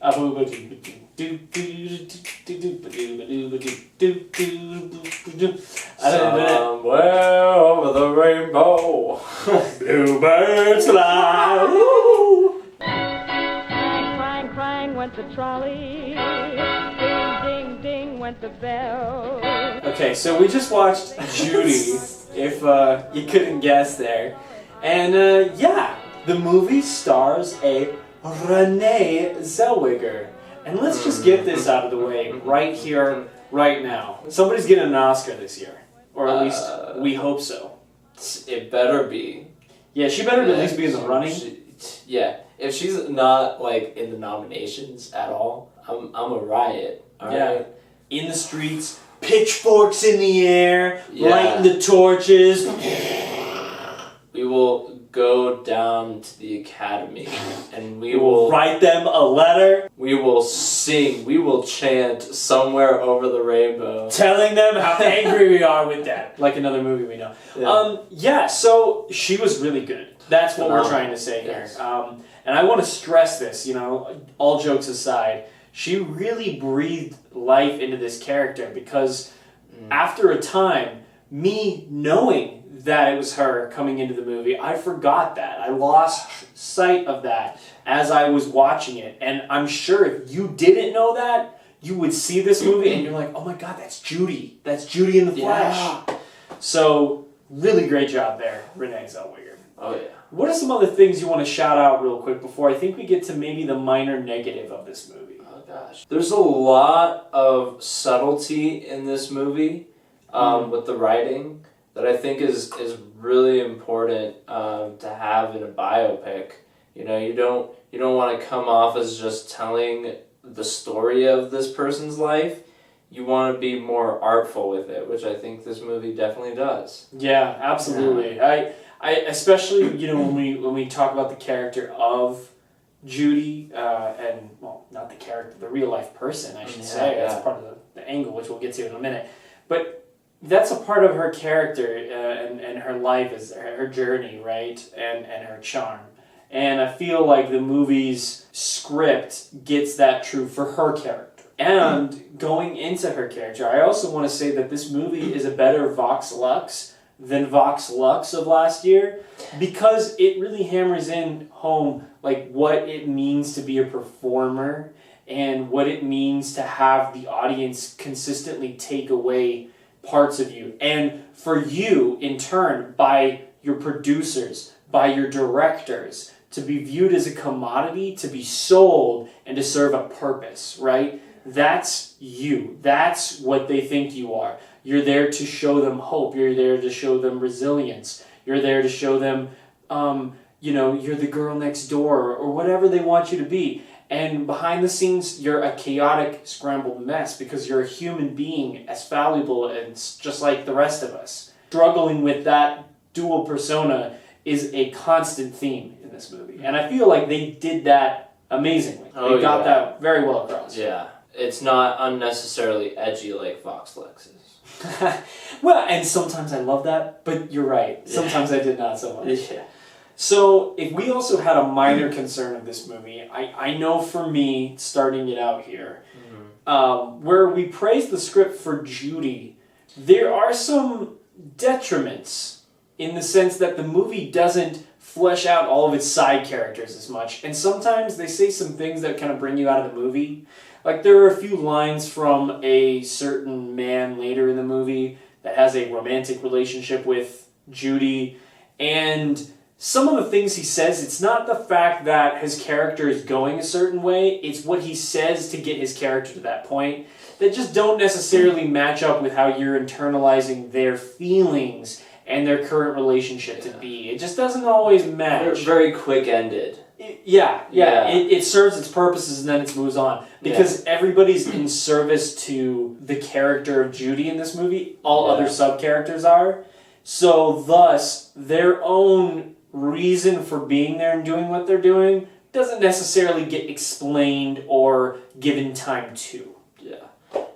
Somewhere over the rainbow, bluebirds fly. Woo! Clang, clang went the trolley. Ding, ding, ding went the bell. Okay, so we just watched Judy, if you couldn't guess there. And yeah, the movie stars a Renee Zellweger. And let's just get this out of the way right here, right now. Somebody's getting an Oscar this year. Or at least we hope so. It better be. Yeah, she better at least be in the running. If she's not like in the nominations at all, I'm a riot. All right? In the streets, pitchforks in the air, lighting the torches. We will go down to the Academy and we will write them a letter. We will sing. We will chant Somewhere Over the Rainbow, telling them how angry we are with that. Like another movie we know. So she was really good. That's what we're trying to say here. And I want to stress this, all jokes aside, she really breathed life into this character because after a time, me knowing that it was her coming into the movie, I forgot that. I lost sight of that as I was watching it. And I'm sure if you didn't know that, you would see this movie and you're like, oh my God, that's Judy. That's Judy in the flesh. So, really great job there, Renee Zellweger. Oh yeah. What are some other things you want to shout out real quick before I think we get to maybe the minor negative of this movie? Oh gosh. There's a lot of subtlety in this movie with the writing that I think is really important to have in a biopic. You don't want to come off as just telling the story of this person's life. You want to be more artful with it, which I think this movie definitely does. Yeah, absolutely. Yeah. I especially when we talk about the character of Judy and not the character, the real life person, I should say. That's part of the angle, which we'll get to in a minute. But that's a part of her character and her life, is her journey, right? And her charm. And I feel like the movie's script gets that true for her character. And going into her character, I also want to say that this movie is a better Vox Lux than Vox Lux of last year because it really hammers in home like what it means to be a performer and what it means to have the audience consistently take away parts of you. And for you, in turn, by your producers, by your directors, to be viewed as a commodity, to be sold, and to serve a purpose, right? That's you. That's what they think you are. You're there to show them hope. You're there to show them resilience. You're there to show them, you're the girl next door or whatever they want you to be. And behind the scenes, you're a chaotic, scrambled mess because you're a human being as fallible and just like the rest of us. Struggling with that dual persona is a constant theme in this movie. And I feel like they did that amazingly. They got that very well across. Yeah. It's not unnecessarily edgy like Vox Lux is. Well, and sometimes I love that, but you're right. Sometimes I did not so much. Yeah. So, if we also had a minor concern of this movie, I know for me, starting it out here, where we praise the script for Judy, there are some detriments in the sense that the movie doesn't flesh out all of its side characters as much. And sometimes they say some things that kind of bring you out of the movie. Like, there are a few lines from a certain man later in the movie that has a romantic relationship with Judy, and some of the things he says, it's not the fact that his character is going a certain way, it's what he says to get his character to that point that just don't necessarily match up with how you're internalizing their feelings and their current relationship to be. It just doesn't always match. They're very quick-ended. It serves its purposes and then it moves on. Because everybody's in service to the character of Judy in this movie. All other sub-characters are. So thus, their own reason for being there and doing what they're doing doesn't necessarily get explained or given time to. Yeah.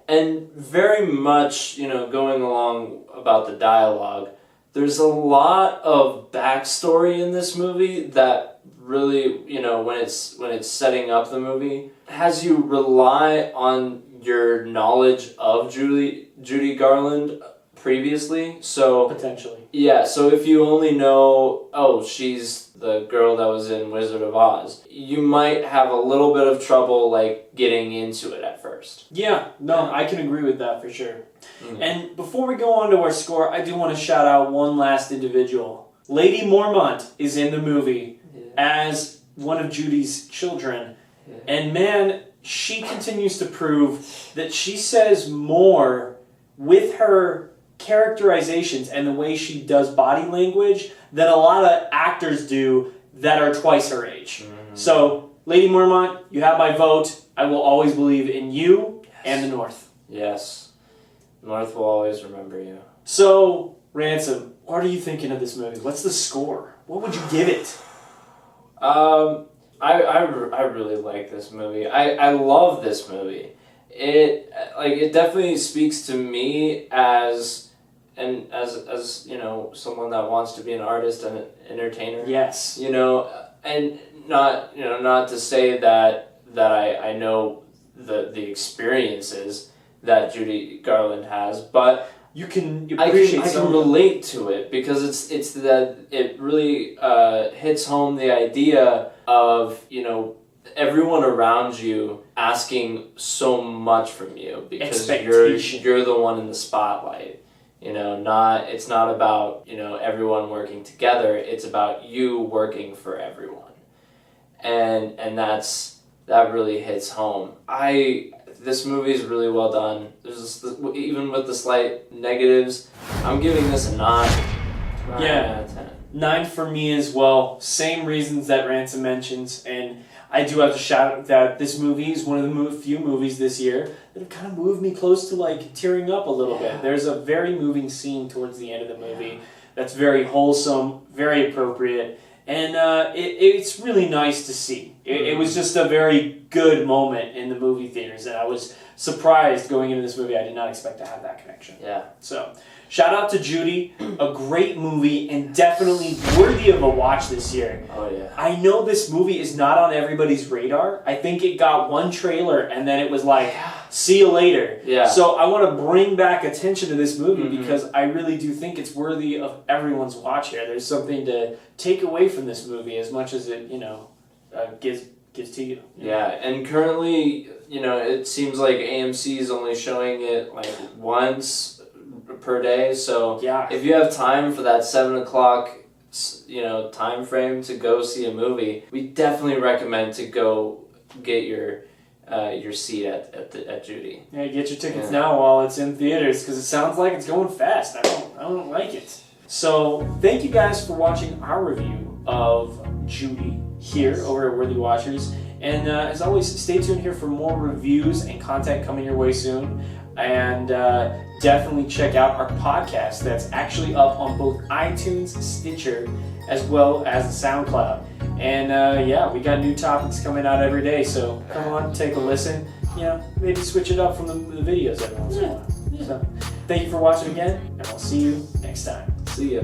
And very much, going along about the dialogue, there's a lot of backstory in this movie that really, when it's setting up the movie, has you rely on your knowledge of Judy Garland previously. So potentially. Yeah, so if you only know, oh, she's the girl that was in Wizard of Oz, you might have a little bit of trouble like getting into it at first. Yeah, no, I can agree with that for sure. And before we go on to our score, I do want to shout out one last individual. Lady Mormont is in the movie as one of Judy's children. Yeah. And man, she continues to prove that she says more with her characterizations and the way she does body language than a lot of actors do that are twice her age. So, Lady Mormont, you have my vote. I will always believe in you and the North. Yes. North will always remember you. So, Ransom, what are you thinking of this movie? What's the score? What would you give it? I really like this movie. I love this movie. It definitely speaks to me as someone that wants to be an artist and an entertainer. Yes. And not to say that I know the experiences that Judy Garland has, but I can relate to it because it's that it really hits home the idea of everyone around you asking so much from you because you're the one in the spotlight. It's not about everyone working together. It's about you working for everyone, and that really hits home. This movie is really well done. Even with the slight negatives, I'm giving this a 9. 9 out of 10. 9 for me as well. Same reasons that Ransom mentions, and I do have to shout out that this movie is one of the few movies this year that have kind of moved me close to like tearing up a little bit. There's a very moving scene towards the end of the movie that's very wholesome, very appropriate, and it's really nice to see. It was just a very good moment in the movie theaters, and I was surprised going into this movie. I did not expect to have that connection. Yeah. So, shout out to Judy. A great movie and definitely worthy of a watch this year. Oh, yeah. I know this movie is not on everybody's radar. I think it got one trailer and then it was like, see you later. Yeah. So I want to bring back attention to this movie because I really do think it's worthy of everyone's watch here. There's something to take away from this movie as much as it, gives to you. Yeah, and currently, it seems like AMC is only showing it like once per day. So if you have time for that 7 o'clock, time frame to go see a movie, we definitely recommend to go get your seat at Judy. Yeah, get your tickets now while it's in theaters because it sounds like it's going fast. I don't like it. So thank you guys for watching our review of Judy here over at Worthy Watchers. And as always, stay tuned here for more reviews and content coming your way soon. And definitely check out our podcast that's actually up on both iTunes, Stitcher, as well as SoundCloud. And we got new topics coming out every day, so come on, take a listen. Maybe switch it up from the videos every once in a while. So, thank you for watching again, and we'll see you next time. See ya.